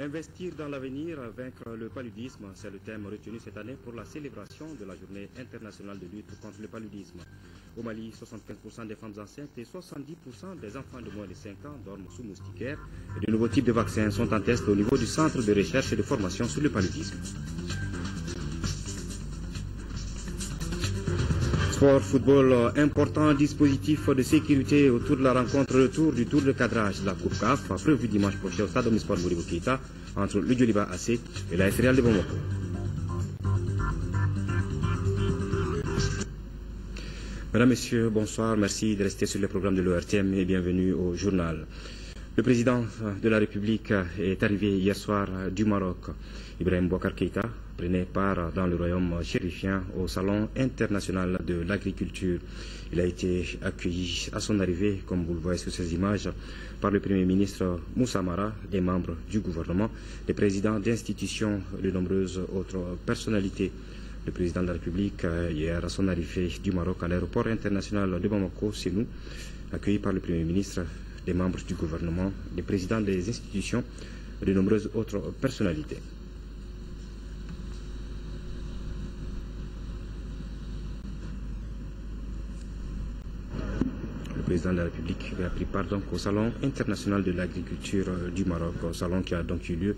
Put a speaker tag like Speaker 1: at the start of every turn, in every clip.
Speaker 1: Investir dans l'avenir, vaincre le paludisme, c'est le thème retenu cette année pour la célébration de la journée internationale de lutte contre le paludisme. Au Mali, 75% des femmes enceintes et 70% des enfants de moins de 5 ans dorment sous moustiquaires et de nouveaux types de vaccins sont en test au niveau du centre de recherche et de formation sur le paludisme. Sport, football, important dispositif de sécurité autour de la rencontre retour du tour de cadrage de la Coupe CAF, prévu dimanche prochain au stade Omnisport Modibo Keïta, entre le Djoliba AC et la Real de Bamako. Mesdames, Messieurs, bonsoir, merci de rester sur le programme de l'ORTM et bienvenue au journal. Le président de la République est arrivé hier soir du Maroc. Ibrahim Boubacar Keïta prenait part dans le royaume chérifien au Salon international de l'agriculture. Il a été accueilli à son arrivée, comme vous le voyez sur ces images, par le Premier ministre Moussa Mara, les membres du gouvernement, les présidents d'institutions et de nombreuses autres personnalités. Le président de la République, hier à son arrivée du Maroc à l'aéroport international de Bamako, c'est nous, accueilli par le Premier ministre, des membres du gouvernement, des présidents des institutions et de nombreuses autres personnalités. Le président de la République a pris part donc au Salon international de l'agriculture du Maroc, au salon qui a donc eu lieu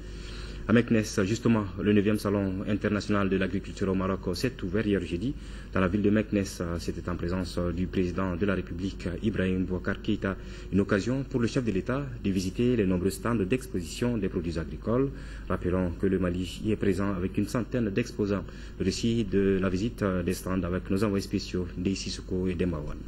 Speaker 1: à Meknes. Justement, le 9e Salon international de l'agriculture au Maroc s'est ouvert hier jeudi dans la ville de Meknes. C'était en présence du président de la République, Ibrahim Boubacar Keïta. Une occasion pour le chef de l'État de visiter les nombreux stands d'exposition des produits agricoles. Rappelons que le Mali y est présent avec une centaine d'exposants. Le récit de la visite des stands avec nos envoyés spéciaux d'Issi Sissoko et d'Emawan.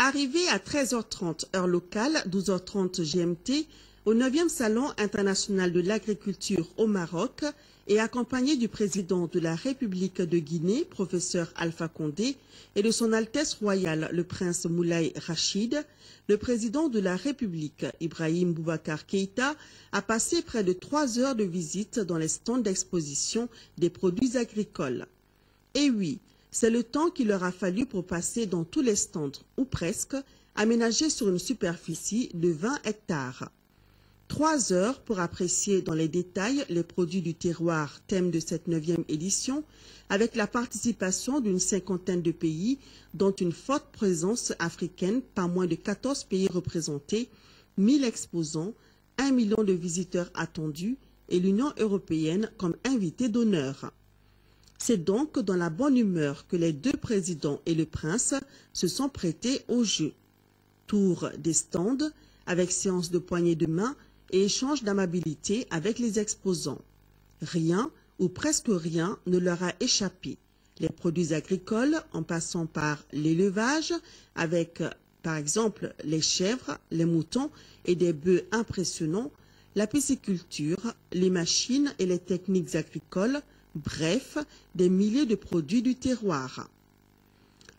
Speaker 2: Arrivé à 13h30 heure locale, 12h30 GMT, au 9e Salon international de l'agriculture au Maroc et accompagné du président de la République de Guinée, professeur Alpha Condé, et de son Altesse royale, le prince Moulay Rachid, le président de la République, Ibrahim Boubacar Keïta, a passé près de 3 heures de visite dans les stands d'exposition des produits agricoles. Et oui, c'est le temps qu'il leur a fallu pour passer dans tous les stands, ou presque, aménagés sur une superficie de 20 hectares. 3 heures pour apprécier dans les détails les produits du terroir, thème de cette 9e édition, avec la participation d'une cinquantaine de pays, dont une forte présence africaine, pas moins de 14 pays représentés, 1000 exposants, 1 million de visiteurs attendus et l'Union européenne comme invité d'honneur. C'est donc dans la bonne humeur que les deux présidents et le prince se sont prêtés au jeu. Tour des stands, avec séance de poignée de main, et échange d'amabilité avec les exposants. Rien, ou presque rien, ne leur a échappé. Les produits agricoles, en passant par l'élevage, avec par exemple les chèvres, les moutons et des bœufs impressionnants, la pisciculture, les machines et les techniques agricoles, bref, des milliers de produits du terroir.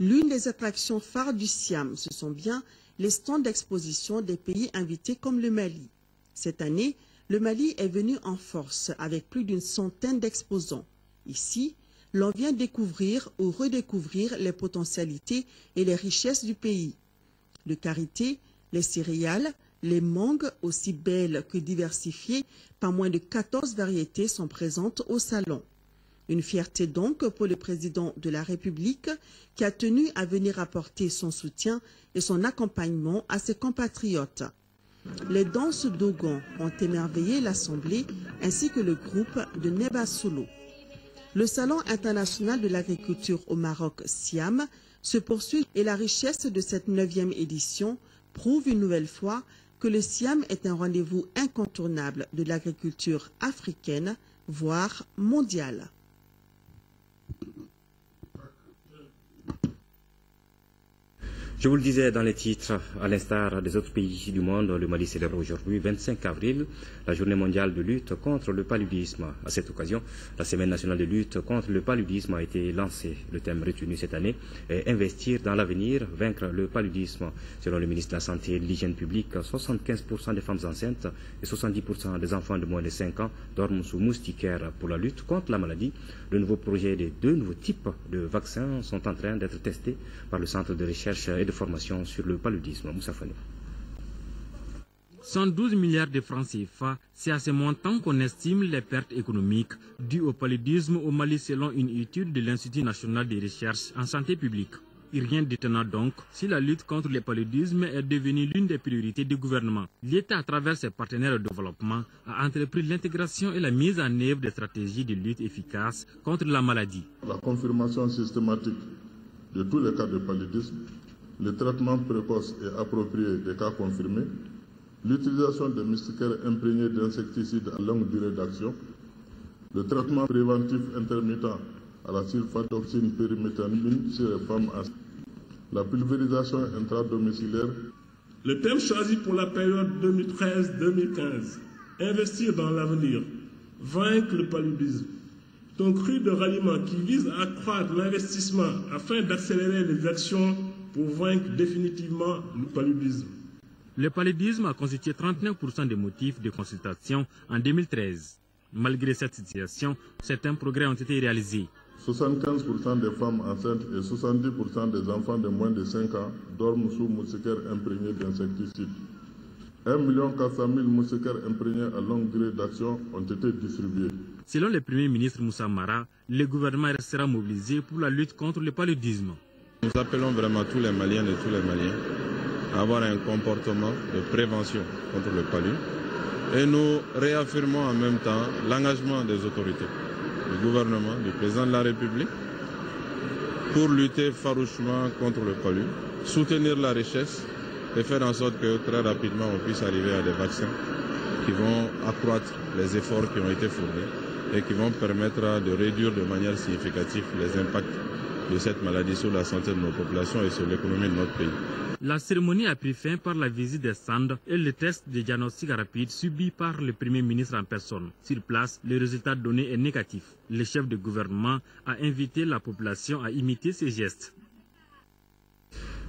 Speaker 2: L'une des attractions phares du Siam, ce sont bien les stands d'exposition des pays invités comme le Mali. Cette année, le Mali est venu en force avec plus d'une centaine d'exposants. Ici, l'on vient découvrir ou redécouvrir les potentialités et les richesses du pays. Le karité, les céréales, les mangues, aussi belles que diversifiées, pas moins de 14 variétés sont présentes au salon. Une fierté donc pour le président de la République qui a tenu à venir apporter son soutien et son accompagnement à ses compatriotes. Les danses d'Ogon ont émerveillé l'Assemblée ainsi que le groupe de Neba Solo. Le Salon international de l'agriculture au Maroc, Siam, se poursuit et la richesse de cette 9e édition prouve une nouvelle fois que le Siam est un rendez-vous incontournable de l'agriculture africaine, voire mondiale.
Speaker 1: Je vous le disais dans les titres, à l'instar des autres pays du monde, le Mali célèbre aujourd'hui, 25 avril, la journée mondiale de lutte contre le paludisme. À cette occasion, la semaine nationale de lutte contre le paludisme a été lancée. Le thème retenu cette année est investir dans l'avenir, vaincre le paludisme. Selon le ministre de la Santé et de l'Hygiène publique, 75% des femmes enceintes et 70% des enfants de moins de 5 ans dorment sous moustiquaires. Pour la lutte contre la maladie, le nouveau projet des 2 nouveaux types de vaccins sont en train d'être testés par le Centre de recherche et de formation sur le paludisme. Moussa Fani.
Speaker 3: 112 milliards de francs CFA, c'est à ce montant qu'on estime les pertes économiques dues au paludisme au Mali selon une étude de l'Institut national de recherche en santé publique. Rien d'étonnant donc si la lutte contre le paludisme est devenue l'une des priorités du gouvernement. L'État, à travers ses partenaires de développement, a entrepris l'intégration et la mise en œuvre de stratégies de lutte efficaces contre la maladie.
Speaker 4: La confirmation systématique de tous les cas de paludisme, le traitement précoce et approprié des cas confirmés, l'utilisation de moustiquaires imprégnés d'insecticides à longue durée d'action, le traitement préventif intermittent à la sulfatoxine pyriméthamine chez les femmes enceintes, la pulvérisation intradomiciliaire.
Speaker 5: Le thème choisi pour la période 2013-2015, investir dans l'avenir, vaincre le paludisme, est un cru de ralliement qui vise à accroître l'investissement afin d'accélérer les actions pour vaincre définitivement le paludisme.
Speaker 3: Le paludisme a constitué 39% des motifs de consultation en 2013. Malgré cette situation, certains progrès ont été réalisés.
Speaker 4: 75% des femmes enceintes et 70% des enfants de moins de 5 ans dorment sous moustiquaires imprégnés d'insecticides. 1 400 000 moustiquaires imprégnés à longue durée d'action ont été distribués.
Speaker 3: Selon le Premier ministre Moussa Mara, le gouvernement restera mobilisé pour la lutte contre le paludisme.
Speaker 6: Nous appelons vraiment tous les Maliens et tous les Maliens à avoir un comportement de prévention contre le palu et nous réaffirmons en même temps l'engagement des autorités, du gouvernement, du président de la République pour lutter farouchement contre le palu, soutenir la richesse et faire en sorte que très rapidement on puisse arriver à des vaccins qui vont accroître les efforts qui ont été fournis et qui vont permettre de réduire de manière significative les impacts de cette maladie sur la santé de nos populations et sur l'économie de notre pays.
Speaker 3: La cérémonie a pris fin par la visite des stands et le test de diagnostic rapide subi par le Premier ministre en personne. Sur place, le résultat donné est négatif. Le chef de gouvernement a invité la population à imiter ces gestes.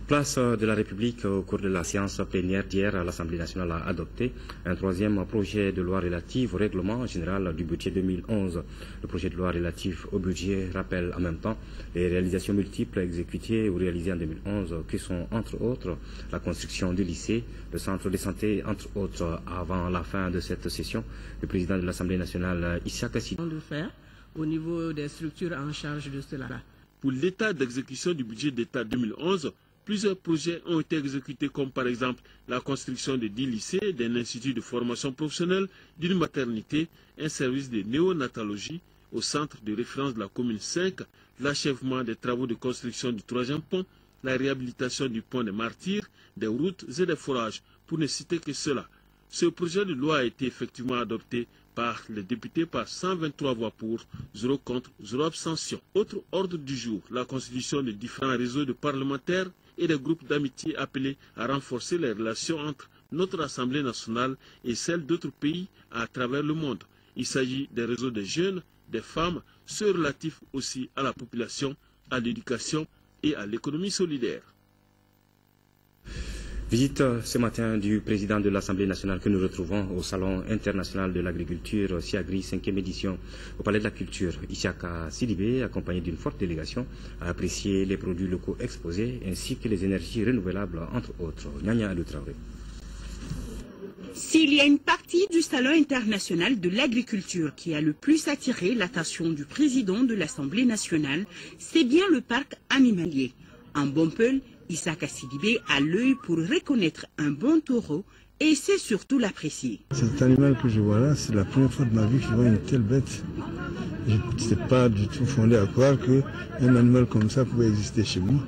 Speaker 1: Place de la République, au cours de la séance plénière d'hier, l'Assemblée nationale a adopté un troisième projet de loi relatif au règlement général du budget 2011. Le projet de loi relatif au budget rappelle en même temps les réalisations multiples exécutées ou réalisées en 2011, qui sont entre autres la construction du lycée, le centre de santé, entre autres. Avant la fin de cette session, le président de l'Assemblée nationale, Issa Kassi,
Speaker 7: de faire au niveau des structures en charge de cela.
Speaker 5: Pour l'état d'exécution du budget d'État 2011, plusieurs projets ont été exécutés comme par exemple la construction de 10 lycées, d'un institut de formation professionnelle, d'une maternité, un service de néonatologie au centre de référence de la commune 5, l'achèvement des travaux de construction du 3e pont, la réhabilitation du pont des Martyrs, des routes et des forages, pour ne citer que cela. Ce projet de loi a été effectivement adopté par les députés par 123 voix pour, 0 contre, 0 abstention. Autre ordre du jour, la constitution de différents réseaux de parlementaires et des groupes d'amitié appelés à renforcer les relations entre notre Assemblée nationale et celles d'autres pays à travers le monde. Il s'agit des réseaux des jeunes, des femmes, ceux relatifs aussi à la population, à l'éducation et à l'économie solidaire.
Speaker 1: Visite ce matin du président de l'Assemblée nationale que nous retrouvons au Salon international de l'agriculture SIAGRI 5e édition au Palais de la Culture. Isiaka Sidibé, accompagné d'une forte délégation, a apprécié les produits locaux exposés ainsi que les énergies renouvelables, entre autres. Nyanya Alou Traoré.
Speaker 8: S'il y a une partie du Salon international de l'agriculture qui a le plus attiré l'attention du président de l'Assemblée nationale, c'est bien le parc animalier. En Bonpeul, Issaka Sidibé a l'œil pour reconnaître un bon taureau et c'est surtout l'apprécier.
Speaker 9: Cet animal que je vois là, c'est la première fois de ma vie que je vois une telle bête. Je n'étais pas du tout fondé à croire qu'un animal comme ça pouvait exister chez moi.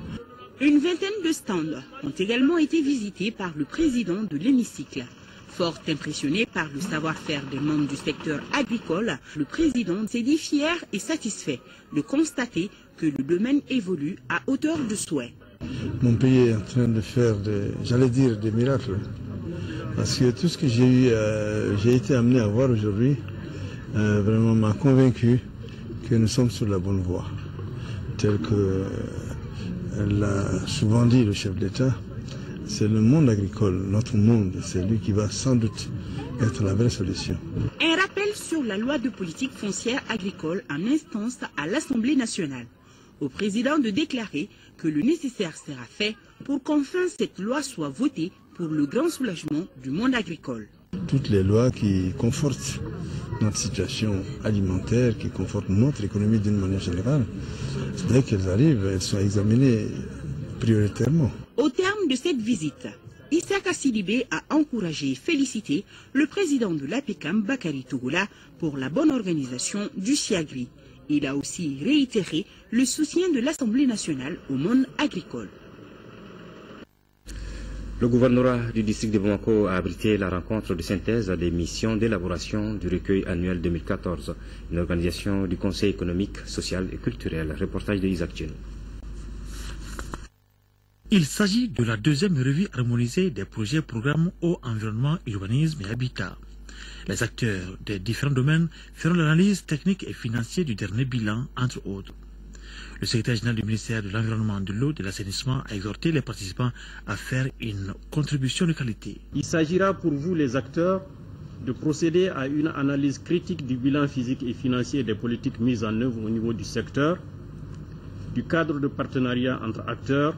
Speaker 8: Une vingtaine de stands ont également été visités par le président de l'hémicycle. Fort impressionné par le savoir-faire des membres du secteur agricole, le président s'est dit fier et satisfait de constater que le domaine évolue à hauteur de souhait.
Speaker 9: Mon pays est en train de faire, j'allais dire, des miracles. Parce que tout ce que j'ai été amené à voir aujourd'hui, vraiment m'a convaincu que nous sommes sur la bonne voie. Tel que l'a souvent dit le chef d'État, c'est le monde agricole, notre monde, c'est lui qui va sans doute être la vraie solution.
Speaker 8: Un rappel sur la loi de politique foncière agricole en instance à l'Assemblée nationale. Au président de déclarer que le nécessaire sera fait pour qu'enfin cette loi soit votée pour le grand soulagement du monde agricole.
Speaker 9: Toutes les lois qui confortent notre situation alimentaire, qui confortent notre économie d'une manière générale, dès qu'elles arrivent, elles sont examinées prioritairement.
Speaker 8: Au terme de cette visite, Issaka Sidibé a encouragé et félicité le président de l'APECAM, Bakary Tougoula, pour la bonne organisation du SIAGRI. Il a aussi réitéré le soutien de l'Assemblée nationale au monde agricole.
Speaker 1: Le gouvernorat du district de Bamako a abrité la rencontre de synthèse des missions d'élaboration du recueil annuel 2014, une organisation du Conseil économique, social et culturel. Reportage de Isaac Tchenou.
Speaker 10: Il s'agit de la deuxième revue harmonisée des projets programmes eau, environnement, urbanisme et habitat. Les acteurs des différents domaines feront l'analyse technique et financière du dernier bilan, entre autres. Le secrétaire général du ministère de l'Environnement, de l'eau et de l'assainissement a exhorté les participants à faire une contribution de qualité.
Speaker 11: Il s'agira pour vous, les acteurs, de procéder à une analyse critique du bilan physique et financier des politiques mises en œuvre au niveau du secteur, du cadre de partenariat entre acteurs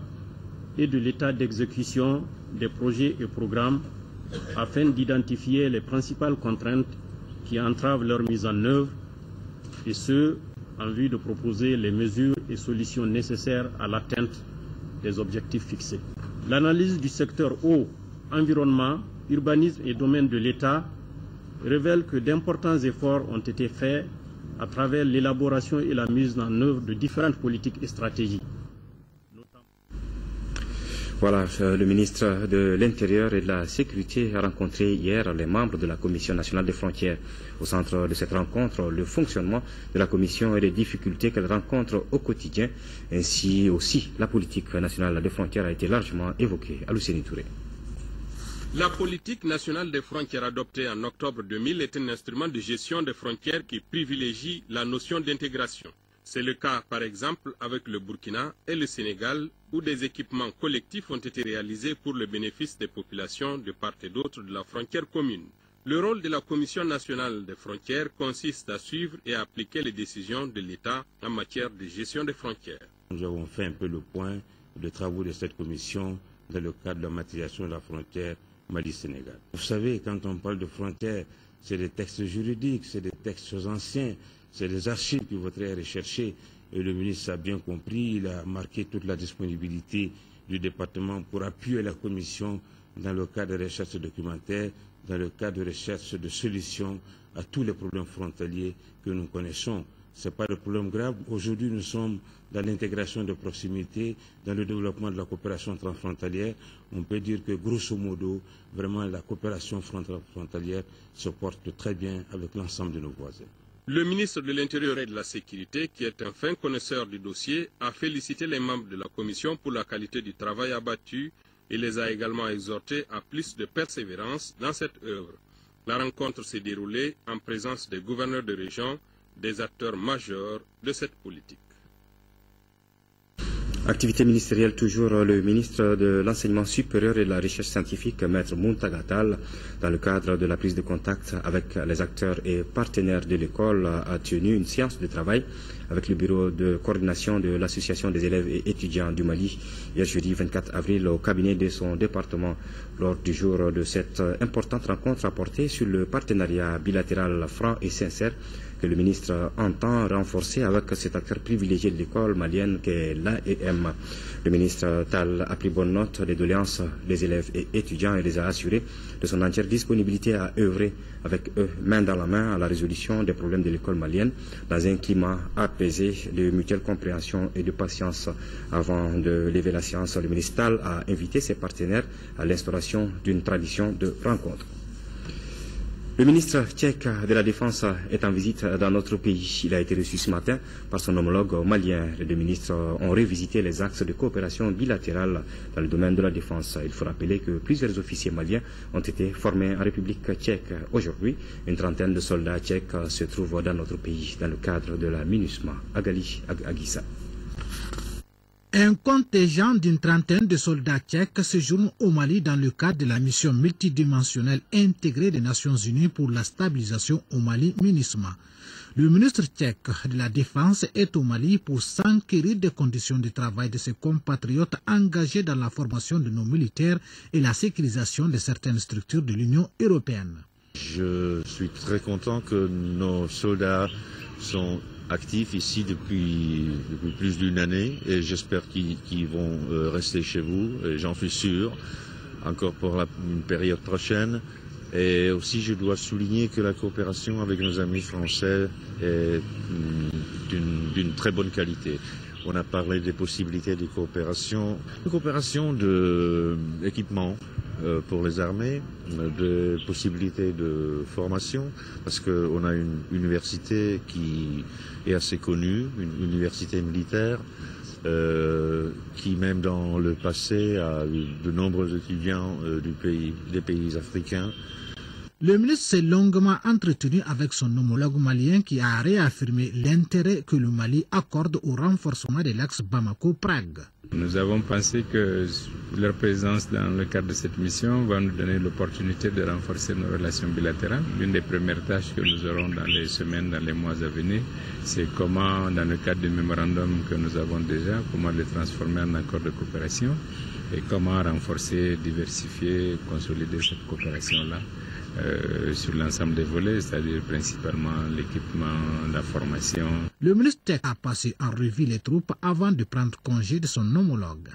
Speaker 11: et de l'état d'exécution des projets et programmes afin d'identifier les principales contraintes qui entravent leur mise en œuvre et ce, en vue de proposer les mesures et solutions nécessaires à l'atteinte des objectifs fixés. L'analyse du secteur eau, environnement, urbanisme et domaine de l'État révèle que d'importants efforts ont été faits à travers l'élaboration et la mise en œuvre de différentes politiques et stratégies.
Speaker 1: Voilà, le ministre de l'Intérieur et de la Sécurité a rencontré hier les membres de la Commission nationale des frontières. Au centre de cette rencontre, le fonctionnement de la Commission et les difficultés qu'elle rencontre au quotidien, ainsi aussi la politique nationale des frontières a été largement évoquée. Alousseni Touré.
Speaker 12: La politique nationale des frontières adoptée en octobre 2000 est un instrument de gestion des frontières qui privilégie la notion d'intégration. C'est le cas, par exemple, avec le Burkina et le Sénégal, où des équipements collectifs ont été réalisés pour le bénéfice des populations de part et d'autre de la frontière commune. Le rôle de la Commission nationale des frontières consiste à suivre et à appliquer les décisions de l'État en matière de gestion des frontières.
Speaker 13: Nous avons fait un peu le point des travaux de cette commission dans le cadre de la matriculation de la frontière Mali-Sénégal. Vous savez, quand on parle de frontières, c'est des textes juridiques, c'est des textes anciens, c'est des archives qu'il faudrait rechercher. Et le ministre a bien compris, il a marqué toute la disponibilité du département pour appuyer la commission dans le cadre de recherche documentaire, dans le cadre de recherche de solutions à tous les problèmes frontaliers que nous connaissons. Ce n'est pas de problème grave. Aujourd'hui, nous sommes dans l'intégration de proximité, dans le développement de la coopération transfrontalière. On peut dire que, grosso modo, vraiment, la coopération frontalière se porte très bien avec l'ensemble de nos voisins.
Speaker 12: Le ministre de l'Intérieur et de la Sécurité, qui est un fin connaisseur du dossier, a félicité les membres de la Commission pour la qualité du travail abattu et les a également exhortés à plus de persévérance dans cette œuvre. La rencontre s'est déroulée en présence des gouverneurs de région, des acteurs majeurs de cette politique.
Speaker 1: Activité ministérielle toujours, le ministre de l'Enseignement supérieur et de la Recherche scientifique, Maître Muntagatal, dans le cadre de la prise de contact avec les acteurs et partenaires de l'école, a tenu une séance de travail avec le bureau de coordination de l'Association des élèves et étudiants du Mali, hier jeudi 24 avril, au cabinet de son département. Lors du jour de cette importante rencontre a porté sur le partenariat bilatéral franc et sincère que le ministre entend renforcer avec cet acteur privilégié de l'école malienne qu'est l'AEM. Le ministre Tal a pris bonne note des doléances des élèves et étudiants et les a assurés de son entière disponibilité à œuvrer avec eux, main dans la main, à la résolution des problèmes de l'école malienne, dans un climat apaisé de mutuelle compréhension et de patience. Avant de lever la séance, le ministre Tal a invité ses partenaires à l'instauration d'une tradition de rencontre. Le ministre tchèque de la Défense est en visite dans notre pays. Il a été reçu ce matin par son homologue malien. Les deux ministres ont revisité les axes de coopération bilatérale dans le domaine de la défense. Il faut rappeler que plusieurs officiers maliens ont été formés en République tchèque. Aujourd'hui, une trentaine de soldats tchèques se trouvent dans notre pays dans le cadre de la MINUSMA. Agali Agissa.
Speaker 14: Un contingent d'une trentaine de soldats tchèques séjourne au Mali dans le cadre de la mission multidimensionnelle intégrée des Nations Unies pour la stabilisation au Mali, MINUSMA. Le ministre tchèque de la Défense est au Mali pour s'enquérir des conditions de travail de ses compatriotes engagés dans la formation de nos militaires et la sécurisation de certaines structures de l'Union européenne.
Speaker 15: Je suis très content que nos soldats sont actifs ici depuis plus d'une année et j'espère qu'ils vont rester chez vous, et j'en suis sûr, encore pour une période prochaine. Et aussi, je dois souligner que la coopération avec nos amis français est d'une très bonne qualité. On a parlé des possibilités de coopération d'équipement pour les armées, de possibilités de formation, parce qu'on a une université qui est assez connue, une université militaire, qui même dans le passé a eu de nombreux étudiants des pays africains.
Speaker 14: Le ministre s'est longuement entretenu avec son homologue malien qui a réaffirmé l'intérêt que le Mali accorde au renforcement de l'axe Bamako-Prague.
Speaker 16: Nous avons pensé que leur présence dans le cadre de cette mission va nous donner l'opportunité de renforcer nos relations bilatérales. L'une des premières tâches que nous aurons dans les semaines, dans les mois à venir, c'est comment, dans le cadre du mémorandum que nous avons déjà, comment le transformer en accord de coopération et comment renforcer, diversifier, consolider cette coopération-là. Sur l'ensemble des volets, c'est-à-dire principalement l'équipement, la formation.
Speaker 14: Le ministre tchèque a passé en revue les troupes avant de prendre congé de son homologue.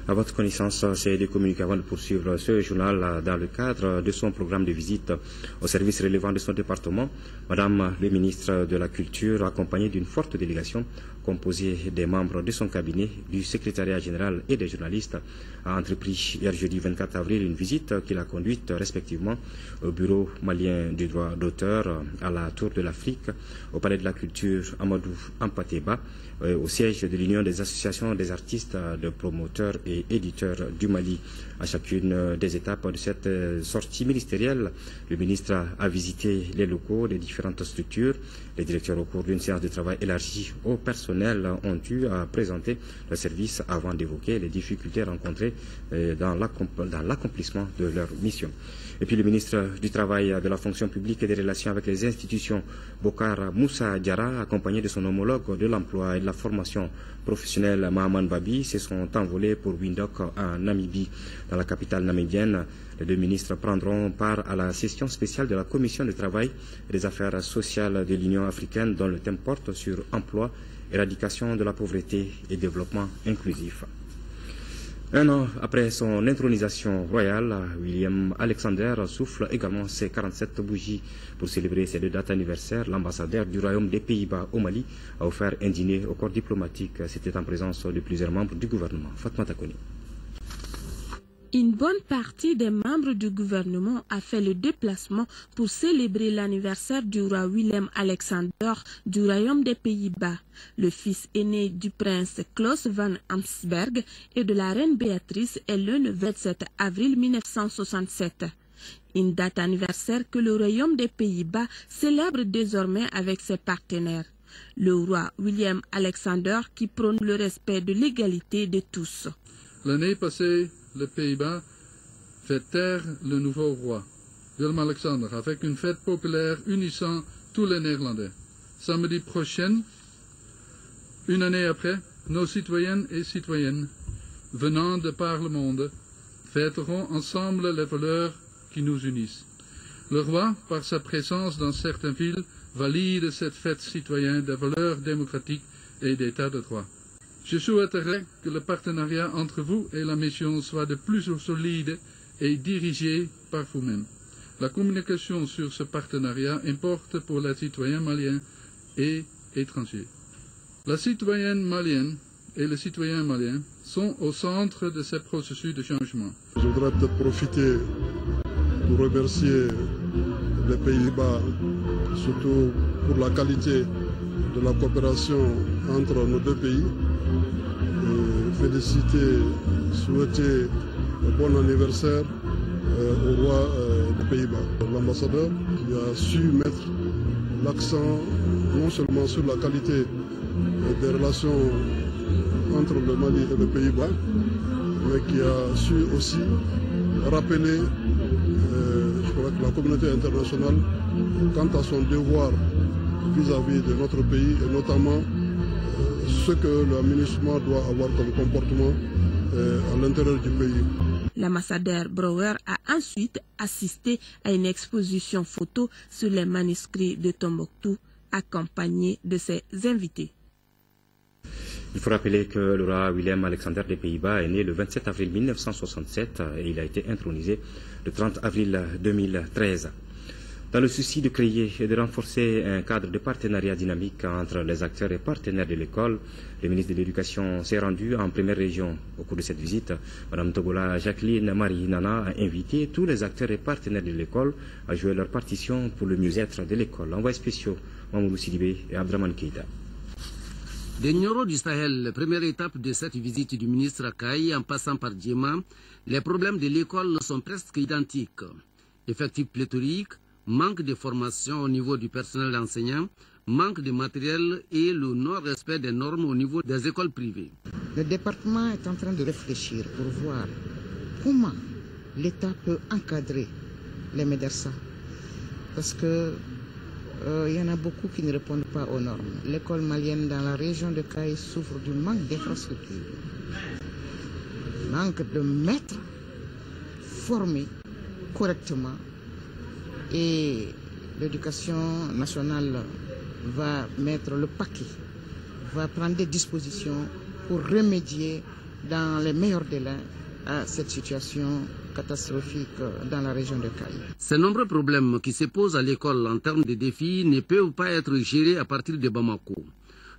Speaker 1: À votre connaissance, c'est de communiquer avant de poursuivre ce journal dans le cadre de son programme de visite au service relevant de son département. Madame le ministre de la Culture, accompagnée d'une forte délégation composée des membres de son cabinet, du secrétariat général et des journalistes, a entrepris hier jeudi 24 avril une visite qu'il a conduite respectivement au bureau malien du droit d'auteur, à la Tour de l'Afrique, au palais de la culture Amadou Ampateba, au siège de l'Union des associations des artistes, de promoteurs et éditeurs du Mali. À chacune des étapes de cette sortie ministérielle, le ministre a visité les locaux des différentes structures. Les directeurs, au cours d'une séance de travail élargie au personnel, ont eu à présenter le service avant d'évoquer les difficultés rencontrées dans l'accomplissement de leur mission. Et puis le ministre du Travail, de la fonction publique et des relations avec les institutions, Bokar Moussa Diarra, accompagné de son homologue de l'emploi et de la formation professionnelle, Mahaman Babi, se sont envolés pour Windhoek en Namibie. Dans la capitale namibienne, les deux ministres prendront part à la session spéciale de la Commission du travail et des affaires sociales de l'Union africaine, dont le thème porte sur emploi, éradication de la pauvreté et développement inclusif. Un an après son intronisation royale, William Alexander souffle également ses 47 bougies. Pour célébrer ces deux dates anniversaires, l'ambassadeur du Royaume des Pays-Bas au Mali a offert un dîner au corps diplomatique. C'était en présence de plusieurs membres du gouvernement. Fatma Takoni.
Speaker 17: Une bonne partie des membres du gouvernement a fait le déplacement pour célébrer l'anniversaire du roi Willem Alexander du Royaume des Pays-Bas, le fils aîné du prince Klaus van Amsberg et de la reine Béatrice est le 27 avril 1967. Une date anniversaire que le Royaume des Pays-Bas célèbre désormais avec ses partenaires. Le roi Willem Alexander qui prône le respect de l'égalité de tous.
Speaker 18: L'année passée, les Pays-Bas fait taire le nouveau roi, Willem-Alexander, avec une fête populaire unissant tous les Néerlandais. Samedi prochain, une année après, nos citoyennes et citoyennes, venant de par le monde, fêteront ensemble les valeurs qui nous unissent. Le roi, par sa présence dans certaines villes, valide cette fête citoyenne des valeurs démocratiques et d'état de droit. Je souhaiterais que le partenariat entre vous et la mission soit de plus solide et dirigé par vous-même. La communication sur ce partenariat importe pour les citoyens maliens et étrangers. La citoyenne malienne et les citoyens maliens sont au centre de ce processus de changement.
Speaker 4: Je voudrais peut-être profiter pour remercier les Pays-Bas, surtout pour la qualité de la coopération entre nos deux pays. Féliciter, souhaiter un bon anniversaire au roi des Pays-Bas. L'ambassadeur qui a su mettre l'accent non seulement sur la qualité des relations
Speaker 19: entre le Mali et le Pays-Bas, mais qui a su aussi rappeler je crois que la communauté internationale quant à son devoir vis-à-vis de notre pays et notamment ce que le MINUSMA doit avoir comme comportement à l'intérieur du pays.
Speaker 17: L'ambassadeur Brouwer a ensuite assisté à une exposition photo sur les manuscrits de Tombouctou, accompagné de ses invités.
Speaker 1: Il faut rappeler que le roi Willem Alexander des Pays-Bas est né le 27 avril 1967 et il a été intronisé le 30 avril 2013. Dans le souci de créer et de renforcer un cadre de partenariat dynamique entre les acteurs et partenaires de l'école, le ministre de l'Éducation s'est rendu en première région. Au cours de cette visite, Mme Togola Jacqueline Marie Nana a invité tous les acteurs et partenaires de l'école à jouer leur partition pour le mieux-être de l'école. Envoyés spéciaux, Mamoudou Sidibé et Abdraman Keïta.
Speaker 20: Des Nioro du Sahel, première étape de cette visite du ministre Akaï, en passant par Djema, les problèmes de l'école sont presque identiques. Effectifs pléthoriques, manque de formation au niveau du personnel enseignant, manque de matériel et le non-respect des normes au niveau des écoles privées.
Speaker 21: Le département est en train de réfléchir pour voir comment l'État peut encadrer les médecins. Parce que il y en a beaucoup qui ne répondent pas aux normes. L'école malienne dans la région de Caille souffre du manque d'infrastructures, manque de maîtres formés correctement. Et l'éducation nationale va mettre le paquet, va prendre des dispositions pour remédier dans les meilleurs délais à cette situation catastrophique dans la région de Caille.
Speaker 20: Ces nombreux problèmes qui se posent à l'école en termes de défis ne peuvent pas être gérés à partir de Bamako.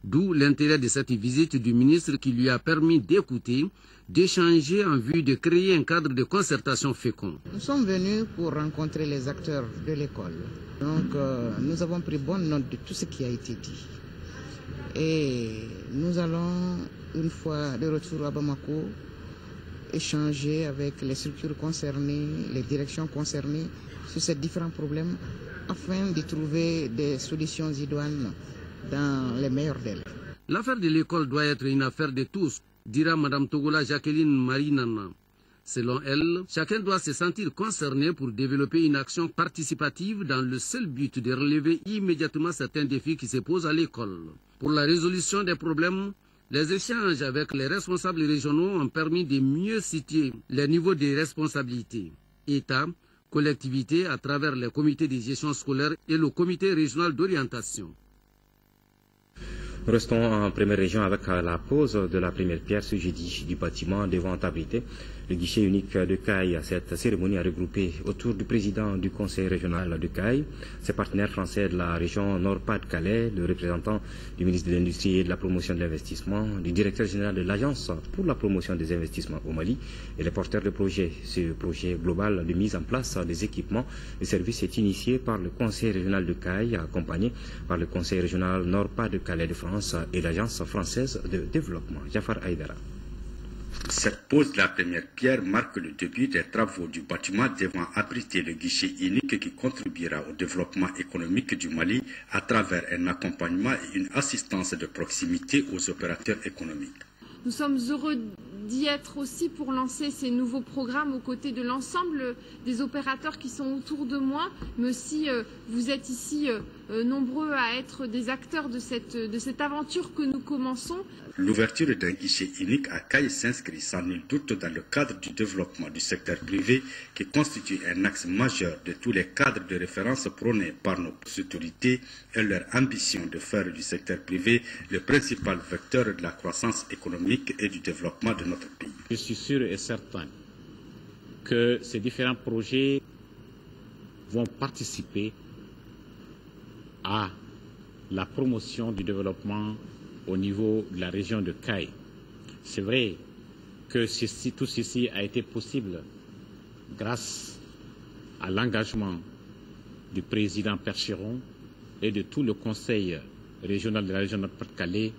Speaker 20: D'où l'intérêt de cette visite du ministre qui lui a permis d'écouter, d'échanger en vue de créer un cadre de concertation fécond.
Speaker 21: Nous sommes venus pour rencontrer les acteurs de l'école. Donc nous avons pris bonne note de tout ce qui a été dit. Et nous allons, une fois de retour à Bamako, échanger avec les structures concernées, les directions concernées sur ces différents problèmes afin de trouver des solutions idoines dans les meilleurs délais.
Speaker 20: L'affaire de l'école doit être une affaire de tous, dira Mme Togola Jacqueline Marinana. Selon elle, chacun doit se sentir concerné pour développer une action participative dans le seul but de relever immédiatement certains défis qui se posent à l'école. Pour la résolution des problèmes, les échanges avec les responsables régionaux ont permis de mieux situer les niveaux de responsabilité. État, collectivité à travers les comités de gestion scolaire et le comité régional d'orientation.
Speaker 1: Restons en première région avec la pose de la première pierre ce jeudi du bâtiment devant abriter le guichet unique de Caille. Cette cérémonie a regroupé autour du président du conseil régional de Caille, ses partenaires français de la région Nord-Pas-de-Calais, le représentant du ministre de l'Industrie et de la Promotion de l'Investissement, du directeur général de l'Agence pour la promotion des investissements au Mali et les porteurs de projet. Ce projet global de mise en place des équipements et services est initié par le conseil régional de Caille, accompagné par le conseil régional Nord-Pas-de-Calais de France et l'Agence française de développement. Jafar Aïdara.
Speaker 22: Cette pose de la première pierre marque le début des travaux du bâtiment devant abriter le guichet unique qui contribuera au développement économique du Mali à travers un accompagnement et une assistance de proximité aux opérateurs économiques.
Speaker 23: Nous sommes heureux d'y être aussi pour lancer ces nouveaux programmes aux côtés de l'ensemble des opérateurs qui sont autour de moi, mais aussi vous êtes ici nombreux à être des acteurs de cette aventure que nous commençons.
Speaker 22: L'ouverture d'un guichet unique à Caille s'inscrit sans nul doute dans le cadre du développement du secteur privé qui constitue un axe majeur de tous les cadres de référence prônés par nos autorités et leur ambition de faire du secteur privé le principal vecteur de la croissance économique et du développement de notre pays.
Speaker 24: Je suis sûr et certain que ces différents projets vont participer à la promotion du développement au niveau de la région de Caille. C'est vrai que tout ceci a été possible grâce à l'engagement du président Percheron et de tout le conseil régional de la région de Nord-Pas-de-Calais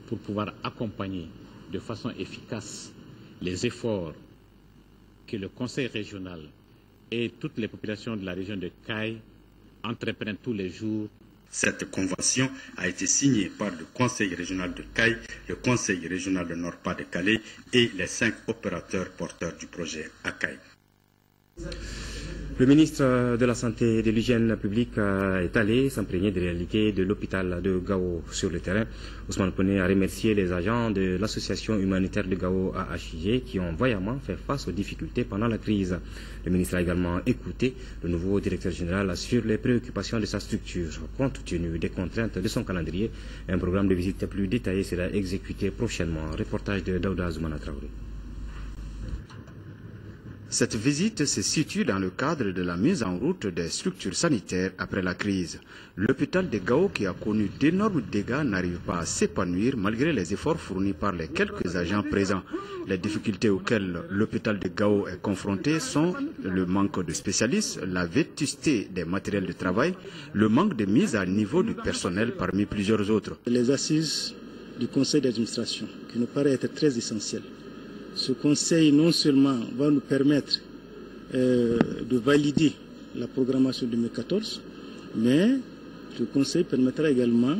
Speaker 24: pour pouvoir accompagner de façon efficace les efforts que le conseil régional et toutes les populations de la région de Caille entreprennent tous les jours
Speaker 22: Cette convention a été signée par le Conseil régional de Caille, le Conseil régional de Nord-Pas-de-Calais et les 5 opérateurs porteurs du projet à Caille.
Speaker 1: Le ministre de la Santé et de l'Hygiène publique est allé s'imprégner des réalités de l'hôpital de Gao sur le terrain. Ousmane Pouné a remercié les agents de l'association humanitaire de Gao AHIG qui ont vaillamment fait face aux difficultés pendant la crise. Le ministre a également écouté le nouveau directeur général sur les préoccupations de sa structure. Compte tenu des contraintes de son calendrier, un programme de visite plus détaillé sera exécuté prochainement. Reportage de Daouda Zoumana Traoré.
Speaker 2: Cette visite se situe dans le cadre de la mise en route des structures sanitaires après la crise. L'hôpital de Gao, qui a connu d'énormes dégâts, n'arrive pas à s'épanouir malgré les efforts fournis par les quelques agents présents. Les difficultés auxquelles l'hôpital de Gao est confronté sont le manque de spécialistes, la vétusté des matériels de travail, le manque de mise à niveau du personnel parmi plusieurs autres.
Speaker 3: Les assises du conseil d'administration, qui nous paraît être très essentiel. Ce conseil non seulement va nous permettre de valider la programmation 2014, mais ce conseil permettra également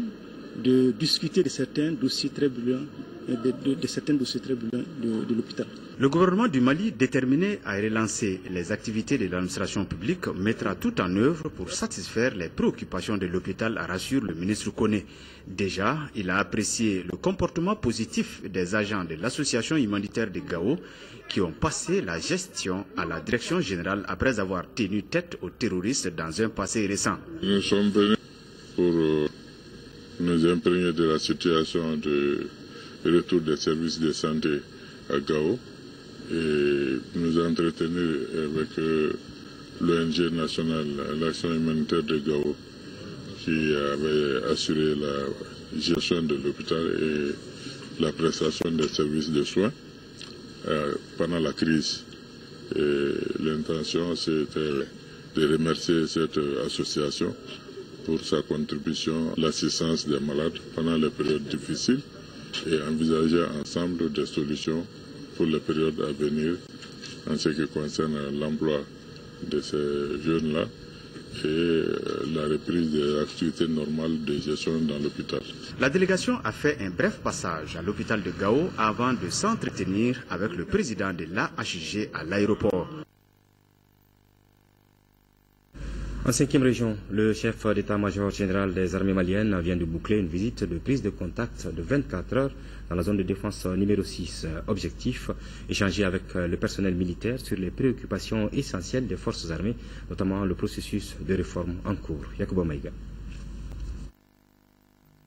Speaker 3: de discuter de certains dossiers très brûlants, de l'hôpital.
Speaker 2: Le gouvernement du Mali, déterminé à relancer les activités de l'administration publique, mettra tout en œuvre pour satisfaire les préoccupations de l'hôpital, rassure le ministre Koné. Déjà, il a apprécié le comportement positif des agents de l'association humanitaire de Gao qui ont passé la gestion à la direction générale après avoir tenu tête aux terroristes dans un passé récent.
Speaker 4: Nous sommes venus pour nous imprégner de la situation de retour des services de santé à Gao et nous entretenir avec l'ONG nationale, l'action humanitaire de Gao, qui avait assuré la gestion de l'hôpital et la prestation des services de soins pendant la crise. L'intention, c'était de remercier cette association pour sa contribution à l'assistance des malades pendant les périodes difficiles et envisager ensemble des solutions pour les périodes à venir en ce qui concerne l'emploi de ces jeunes-là et la reprise des activités normales de gestion dans l'hôpital.
Speaker 2: La délégation a fait un bref passage à l'hôpital de Gao avant de s'entretenir avec le président de l'AHG à l'aéroport.
Speaker 1: En 5e région, le chef d'état-major général des armées maliennes vient de boucler une visite de prise de contact de 24 heures dans la zone de défense numéro 6. Objectif, échanger avec le personnel militaire sur les préoccupations essentielles des forces armées, notamment le processus de réforme en cours. Yacouba Maïga.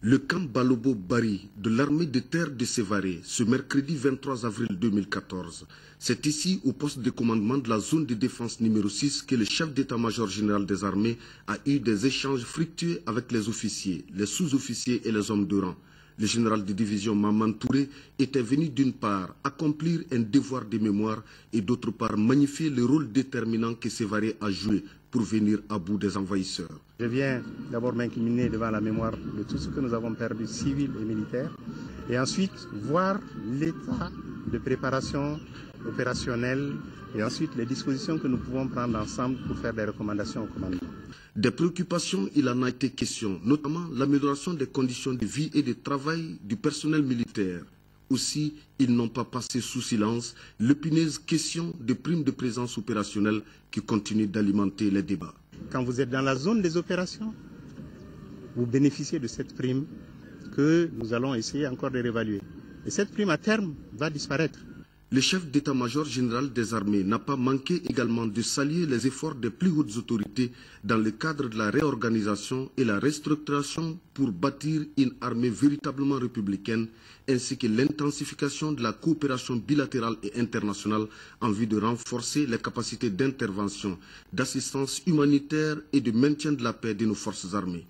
Speaker 6: Le camp Balobo Bari de l'armée de terre de Sévaré, ce mercredi 23 avril 2014. C'est ici, au poste de commandement de la zone de défense numéro 6, que le chef d'état-major général des armées a eu des échanges fructueux avec les officiers, les sous-officiers et les hommes de rang. Le général de division Maman Touré était venu d'une part accomplir un devoir de mémoire et d'autre part magnifier le rôle déterminant que Sévaré a joué pour venir à bout des envahisseurs.
Speaker 7: Je viens d'abord m'incliner devant la mémoire de tout ce que nous avons perdu, civil et militaire, et ensuite voir l'état de préparation opérationnelle et ensuite les dispositions que nous pouvons prendre ensemble pour faire des recommandations au commandement.
Speaker 6: Des préoccupations, il en a été question, notamment l'amélioration des conditions de vie et de travail du personnel militaire. Aussi, ils n'ont pas passé sous silence l'épineuse question des primes de présence opérationnelle qui continue d'alimenter les débats.
Speaker 7: Quand vous êtes dans la zone des opérations, vous bénéficiez de cette prime que nous allons essayer encore de réévaluer. Et cette prime, à terme, va disparaître.
Speaker 6: Le chef d'état-major général des armées n'a pas manqué également de saluer les efforts des plus hautes autorités dans le cadre de la réorganisation et la restructuration pour bâtir une armée véritablement républicaine, ainsi que l'intensification de la coopération bilatérale et internationale en vue de renforcer les capacités d'intervention, d'assistance humanitaire et de maintien de la paix de nos forces armées.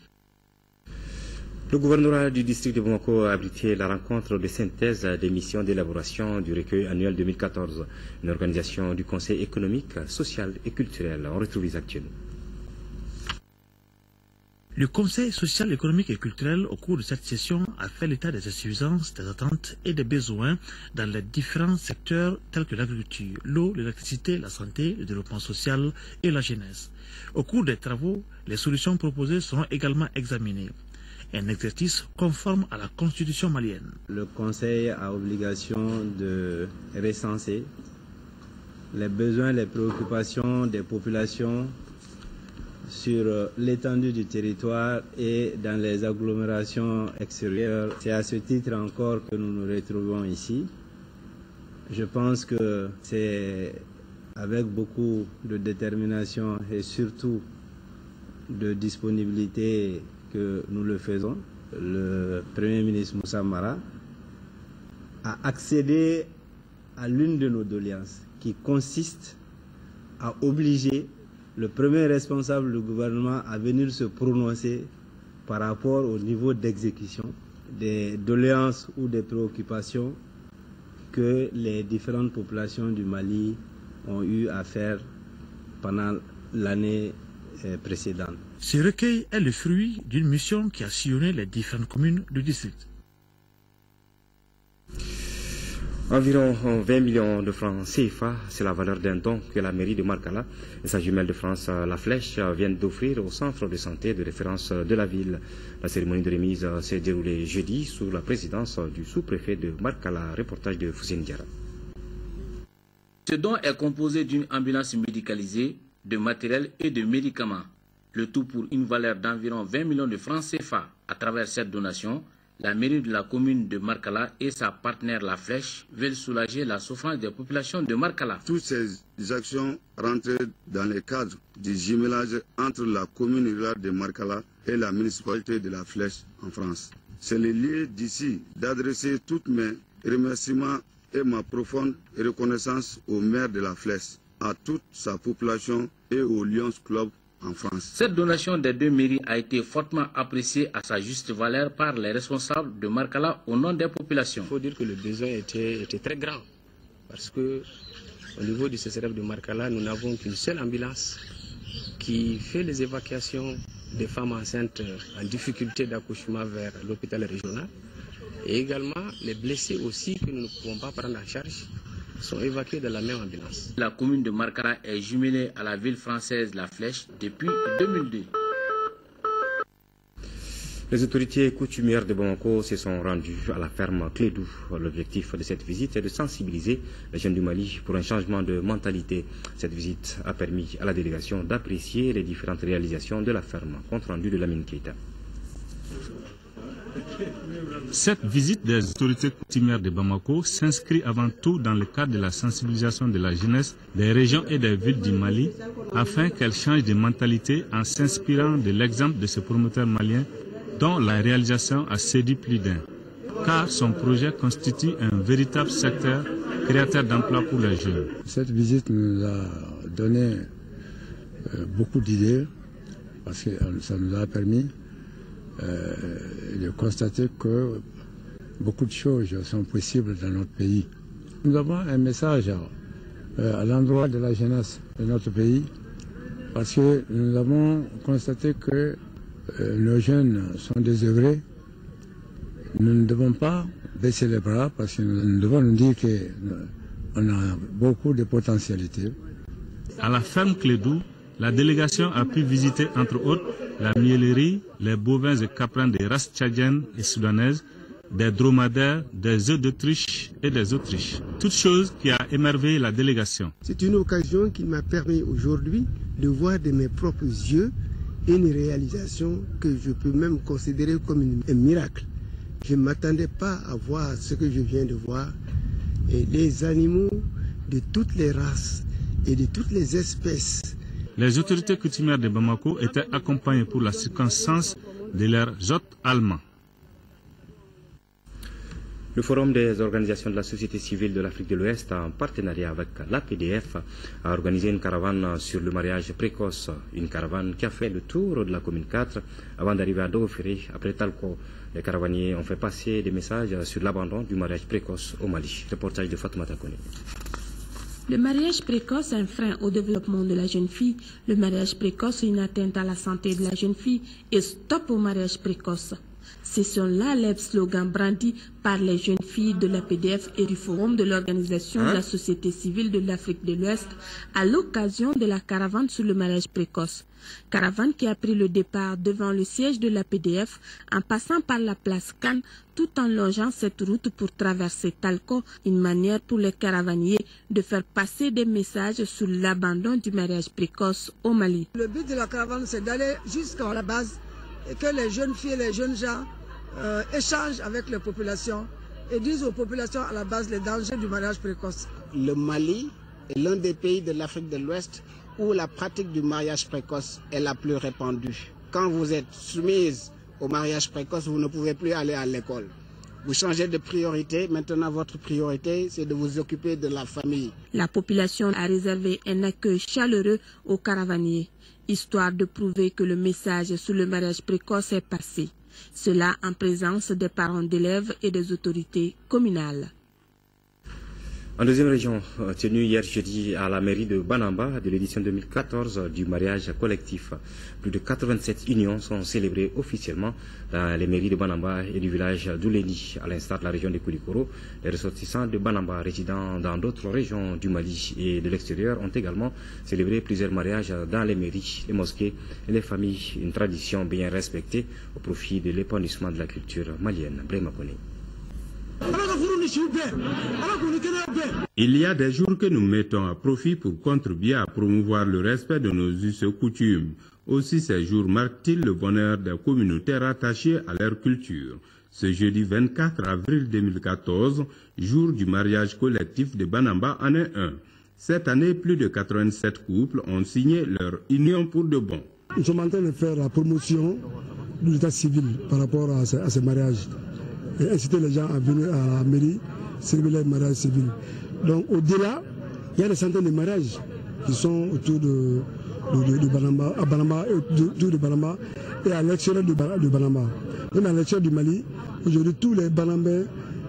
Speaker 1: Le gouvernorat du district de Bamako a abrité la rencontre de synthèse des missions d'élaboration du recueil annuel 2014, une organisation du Conseil économique, social et culturel. On retrouve les actuels.
Speaker 14: Le Conseil social, économique et culturel au cours de cette session a fait l'état des insuffisances, des attentes et des besoins dans les différents secteurs tels que l'agriculture, l'eau, l'électricité, la santé, le développement social et la jeunesse. Au cours des travaux, les solutions proposées seront également examinées. Un exercice conforme à la constitution malienne.
Speaker 5: Le Conseil a obligation de recenser les besoins, les préoccupations des populations sur l'étendue du territoire et dans les agglomérations extérieures. C'est à ce titre encore que nous nous retrouvons ici. Je pense que c'est avec beaucoup de détermination et surtout de disponibilité que nous le faisons. Le Premier ministre Moussa Mara a accédé à l'une de nos doléances qui consiste à obliger le premier responsable du gouvernement à venir se prononcer par rapport au niveau d'exécution des doléances ou des préoccupations que les différentes populations du Mali ont eu à faire pendant l'année précédente.
Speaker 14: Ce recueil est le fruit d'une mission qui a sillonné les différentes communes du district.
Speaker 1: Environ 20 millions de francs CFA, c'est la valeur d'un don que la mairie de Marcala et sa jumelle de France, La Flèche, viennent d'offrir au centre de santé de référence de la ville. La cérémonie de remise s'est déroulée jeudi sous la présidence du sous-préfet de Marcala. Reportage de Foussine Diara.
Speaker 8: Ce don est composé d'une ambulance médicalisée, de matériel et de médicaments. Le tout pour une valeur d'environ 20 millions de francs CFA. À travers cette donation, la mairie de la commune de Marcala et sa partenaire La Flèche veulent soulager la souffrance des populations de Marcala.
Speaker 9: Toutes ces actions rentrent dans le cadre du jumelage entre la commune rurale de Marcala et la municipalité de La Flèche en France. C'est le lieu d'ici d'adresser tous mes remerciements et ma profonde reconnaissance au maire de La Flèche, à toute sa population et au Lions Club en France.
Speaker 8: Cette donation des deux mairies a été fortement appréciée à sa juste valeur par les responsables de Marcala au nom des populations.
Speaker 10: Il faut dire que le besoin était très grand parce que au niveau du CCRF de Marcala, nous n'avons qu'une seule ambulance qui fait les évacuations des femmes enceintes en difficulté d'accouchement vers l'hôpital régional et également les blessés aussi que nous ne pouvons pas prendre en charge sont évacués dans la même ambulance.
Speaker 8: La commune de Marcala est jumelée à la ville française La Flèche depuis 2002.
Speaker 1: Les autorités coutumières de Bamako se sont rendues à la ferme Clédou. L'objectif de cette visite est de sensibiliser les jeunes du Mali pour un changement de mentalité. Cette visite a permis à la délégation d'apprécier les différentes réalisations de la ferme. Compte rendu de Lamine Keita.
Speaker 25: Cette visite des autorités coutumières de Bamako s'inscrit avant tout dans le cadre de la sensibilisation de la jeunesse des régions et des villes du Mali afin qu'elle change de mentalité en s'inspirant de l'exemple de ce promoteur malien dont la réalisation a séduit plus d'un, car son projet constitue un véritable secteur créateur d'emplois pour les jeunes.
Speaker 26: Cette visite nous a donné beaucoup d'idées parce que ça nous a permis de constater que beaucoup de choses sont possibles dans notre pays. Nous avons un message à l'endroit de la jeunesse de notre pays parce que nous avons constaté que nos jeunes sont désœuvrés. Nous ne devons pas baisser les bras parce que nous devons nous dire qu'on a beaucoup de potentialités.
Speaker 25: À la ferme Clédou, la délégation a pu visiter entre autres la miellerie, les bovins et caprins des races tchadiennes et soudanaises, des dromadaires, des œufs d'Autriche et des Autriches. Toute chose qui a émerveillé la délégation.
Speaker 27: C'est une occasion qui m'a permis aujourd'hui de voir de mes propres yeux une réalisation que je peux même considérer comme un miracle. Je ne m'attendais pas à voir ce que je viens de voir. Et les animaux de toutes les races et de toutes les espèces.
Speaker 25: Les autorités coutumières de Bamako étaient accompagnées pour la circonstance de leur hôte allemand.
Speaker 1: Le Forum des organisations de la société civile de l'Afrique de l'Ouest, en partenariat avec l'APDF, a organisé une caravane sur le mariage précoce. Une caravane qui a fait le tour de la commune 4 avant d'arriver à Dogoféré, après Talco. Les caravaniers ont fait passer des messages sur l'abandon du mariage précoce au Mali. Reportage de Fatoumata Kone.
Speaker 17: Le mariage précoce est un frein au développement de la jeune fille. Le mariage précoce est une atteinte à la santé de la jeune fille et stop au mariage précoce. Ce sont là les slogans brandis par les jeunes filles de l'APDF et du Forum de l'Organisation de la Société Civile de l'Afrique de l'Ouest à l'occasion de la caravane sur le mariage précoce. Caravane qui a pris le départ devant le siège de l'APDF en passant par la place Cannes tout en longeant cette route pour traverser Talco, une manière pour les caravaniers de faire passer des messages sur l'abandon du mariage précoce au Mali.
Speaker 11: Le but de la caravane, c'est d'aller jusqu'à la base et que les jeunes filles et les jeunes gens échangent avec les populations et disent aux populations à la base les dangers du mariage précoce.
Speaker 12: Le Mali est l'un des pays de l'Afrique de l'Ouest où la pratique du mariage précoce est la plus répandue. Quand vous êtes soumise au mariage précoce, vous ne pouvez plus aller à l'école. Vous changez de priorité. Maintenant, votre priorité, c'est de vous occuper de la famille.
Speaker 17: La population a réservé un accueil chaleureux aux caravaniers, histoire de prouver que le message sur le mariage précoce est passé. Cela en présence des parents d'élèves et des autorités communales.
Speaker 1: En deuxième région, tenue hier jeudi à la mairie de Banamba de l'édition 2014 du mariage collectif, plus de 87 unions sont célébrées officiellement dans les mairies de Banamba et du village d'Ouleni. À l'instar de la région de Koulikoro, les ressortissants de Banamba résidant dans d'autres régions du Mali et de l'extérieur ont également célébré plusieurs mariages dans les mairies, les mosquées et les familles, une tradition bien respectée au profit de l'épanouissement de la culture malienne. Brema Kone.
Speaker 13: Il y a des jours que nous mettons à profit pour contribuer à promouvoir le respect de nos us et coutumes. Aussi, ces jours marquent-ils le bonheur des communautés rattachées à leur culture. Ce jeudi 24 avril 2014, jour du mariage collectif de Banamba, en est un. Cette année, plus de 87 couples ont signé leur union pour de bon.
Speaker 27: Nous sommes en train de faire la promotion de l'état civil par rapport à ce mariage. Et inciter les gens à venir à la mairie célébrer les mariages civils. Donc au-delà, il y a des centaines de mariages qui sont autour de Banamba, à Banamba, autour de Banamba et à l'extérieur de Banamba. Même à l'extérieur du Mali, aujourd'hui tous les Banambais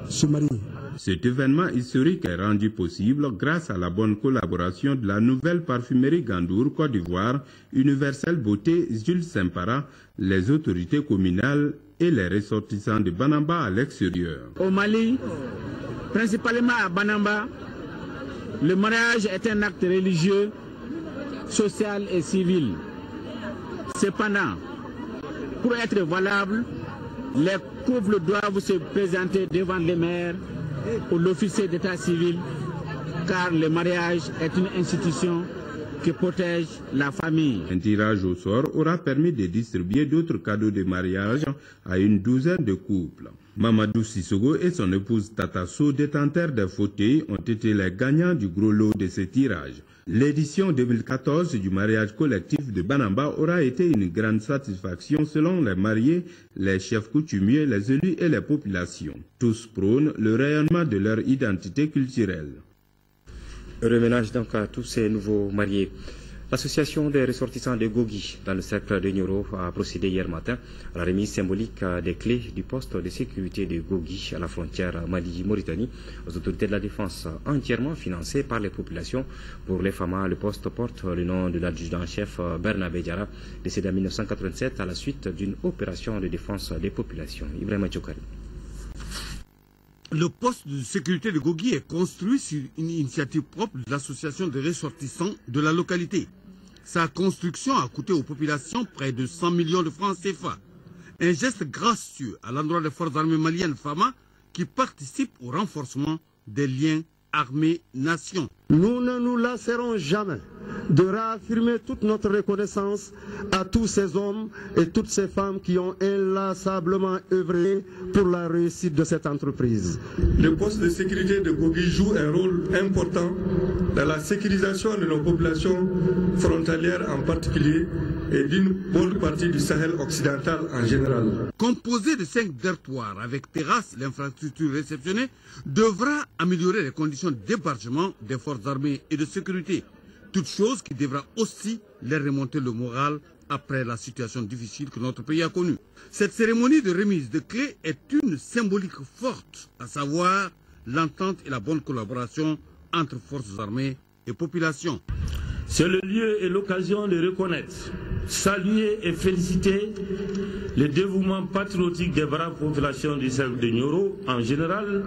Speaker 27: se marient.
Speaker 13: Cet événement historique est rendu possible grâce à la bonne collaboration de la nouvelle parfumerie Gandour Côte d'Ivoire, Universelle Beauté Jules Saint-Para, les autorités communales et les ressortissants de Banamba à l'extérieur.
Speaker 15: Au Mali, principalement à Banamba, le mariage est un acte religieux, social et civil. Cependant, pour être valable, les couples doivent se présenter devant les maires ou l'officier d'état civil, car le mariage est une institution qui protège la famille.
Speaker 13: Un tirage au sort aura permis de distribuer d'autres cadeaux de mariage à une douzaine de couples. Mamadou Sissogo et son épouse Tatasso, détenteurs des fauteuils, ont été les gagnants du gros lot de ce tirage. L'édition 2014 du mariage collectif de Banamba aura été une grande satisfaction selon les mariés, les chefs coutumiers, les élus et les populations. Tous prônent le rayonnement de leur identité culturelle.
Speaker 1: Heureux ménage donc à tous ces nouveaux mariés. L'association des ressortissants de Gogi dans le cercle de Nioro a procédé hier matin à la remise symbolique des clés du poste de sécurité de Gogi à la frontière Mali-Mauritanie aux autorités de la défense, entièrement financées par les populations. Pour les FAMA, le poste porte le nom de l'adjudant-chef Bernabé Diarra, décédé en 1987 à la suite d'une opération de défense des populations. Ibrahima Tchokari.
Speaker 16: Le poste de sécurité de Gogi est construit sur une initiative propre de l'association des ressortissants de la localité. Sa construction a coûté aux populations près de 100 millions de francs CFA. Un geste gracieux à l'endroit des forces armées maliennes FAMA qui participent au renforcement des liens armée-nation.
Speaker 27: Nous ne nous lasserons jamais de réaffirmer toute notre reconnaissance à tous ces hommes et toutes ces femmes qui ont inlassablement œuvré pour la réussite de cette entreprise.
Speaker 18: Le poste de sécurité de Gogi joue un rôle important dans la sécurisation de nos populations frontalières en particulier et d'une bonne partie du Sahel occidental en général.
Speaker 16: Composé de 5 dortoirs avec terrasse, l'infrastructure réceptionnée devra améliorer les conditions d'hébergement des forces armées et de sécurité. Toute chose qui devra aussi leur remonter le moral après la situation difficile que notre pays a connue. Cette cérémonie de remise de clés est une symbolique forte, à savoir l'entente et la bonne collaboration entre forces armées et population.
Speaker 3: C'est le lieu et l'occasion de reconnaître, saluer et féliciter le dévouement patriotique des braves populations du cercle de Nioro en général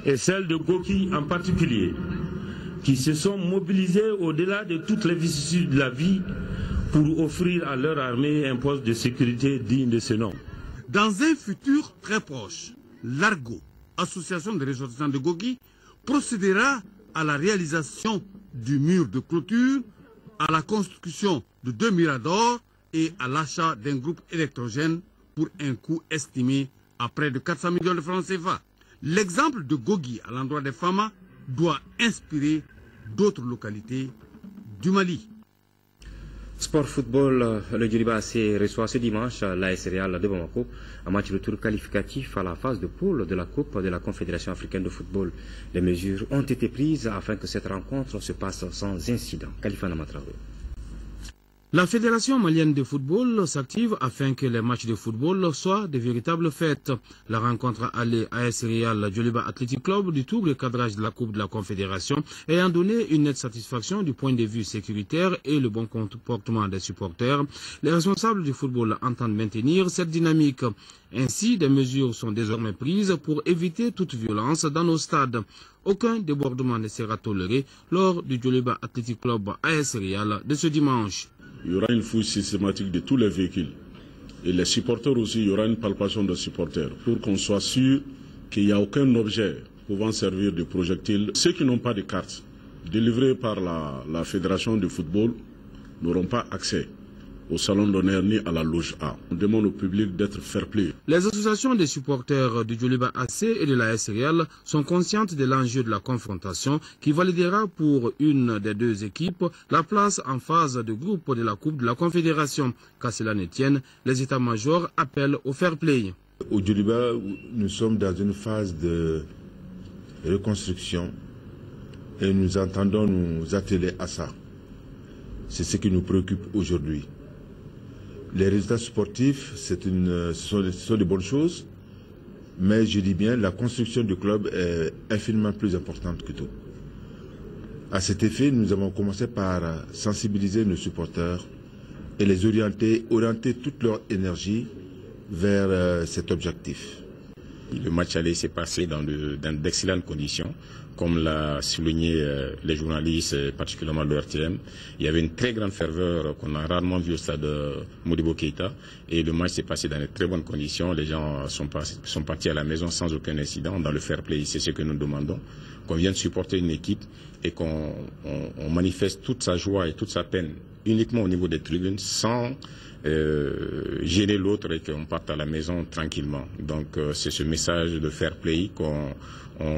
Speaker 3: et celle de Goki en particulier, qui se sont mobilisés au-delà de toutes les vicissitudes de la vie pour offrir à leur armée un poste de sécurité digne de ce nom.
Speaker 16: Dans un futur très proche, l'Argo, association des ressortissants de Goki, procédera à la réalisation du mur de clôture, à la construction de 2 miradors et à l'achat d'un groupe électrogène pour un coût estimé à près de 400 millions de francs CFA. L'exemple de Gogi à l'endroit des Fama doit inspirer d'autres localités du Mali.
Speaker 1: Sport football, le Djoliba AC reçoit ce dimanche l'AS Real de Bamako, un match retour qualificatif à la phase de poule de la Coupe de la Confédération africaine de football. Les mesures ont été prises afin que cette rencontre se passe sans incident. Khalifa Namatraoui.
Speaker 19: La Fédération malienne de football s'active afin que les matchs de football soient de véritables fêtes. La rencontre allée AS Real Djoliba Athletic Club du tout le cadrage de la Coupe de la Confédération ayant donné une nette satisfaction du point de vue sécuritaire et le bon comportement des supporters, les responsables du football entendent maintenir cette dynamique. Ainsi, des mesures sont désormais prises pour éviter toute violence dans nos stades. Aucun débordement ne sera toléré lors du Djoliba Athletic Club AS Real de ce dimanche.
Speaker 20: Il y aura une fouille systématique de tous les véhicules. Et les supporters aussi, il y aura une palpation des supporters pour qu'on soit sûr qu'il n'y a aucun objet pouvant servir de projectile. Ceux qui n'ont pas de carte délivrée par la Fédération de football n'auront pas accès au salon d'honneur ni à la loge A. On demande au public d'être fair-play.
Speaker 19: Les associations des supporters du Djoliba AC et de l'AS Real sont conscientes de l'enjeu de la confrontation qui validera pour une des deux équipes la place en phase de groupe de la Coupe de la Confédération. Qu'à cela ne tienne, les états-majors appellent au fair-play.
Speaker 21: Au Djoliba, nous sommes dans une phase de reconstruction et nous entendons nous atteler à ça. C'est ce qui nous préoccupe aujourd'hui. Les résultats sportifs, ce sont de bonnes choses, mais je dis bien, la construction du club est infiniment plus importante que tout. À cet effet, nous avons commencé par sensibiliser nos supporters et les orienter toute leur énergie vers cet objectif.
Speaker 22: Le match allait se passer dans d'excellentes conditions, comme l'a souligné les journalistes, particulièrement le RTM. Il y avait une très grande ferveur qu'on a rarement vue au stade Modibo Keïta. Et le match s'est passé dans de très bonnes conditions. Les gens sont partis à la maison sans aucun incident, dans le fair play. C'est ce que nous demandons, qu'on vienne supporter une équipe et qu'on manifeste toute sa joie et toute sa peine uniquement au niveau des tribunes, sans gêner l'autre et qu'on parte à la maison tranquillement. Donc c'est ce message de fair play qu'on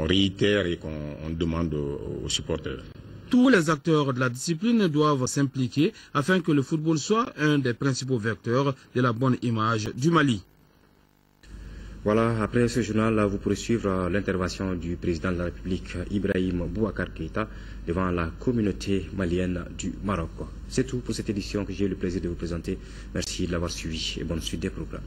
Speaker 22: réitère et qu'on demande aux supporters.
Speaker 19: Tous les acteurs de la discipline doivent s'impliquer afin que le football soit un des principaux vecteurs de la bonne image du Mali.
Speaker 1: Voilà, après ce journal, vous pourrez suivre l'intervention du président de la République, Ibrahim Boubacar Keïta, devant la communauté malienne du Maroc. C'est tout pour cette édition que j'ai eu le plaisir de vous présenter. Merci de l'avoir suivi et bonne suite des programmes.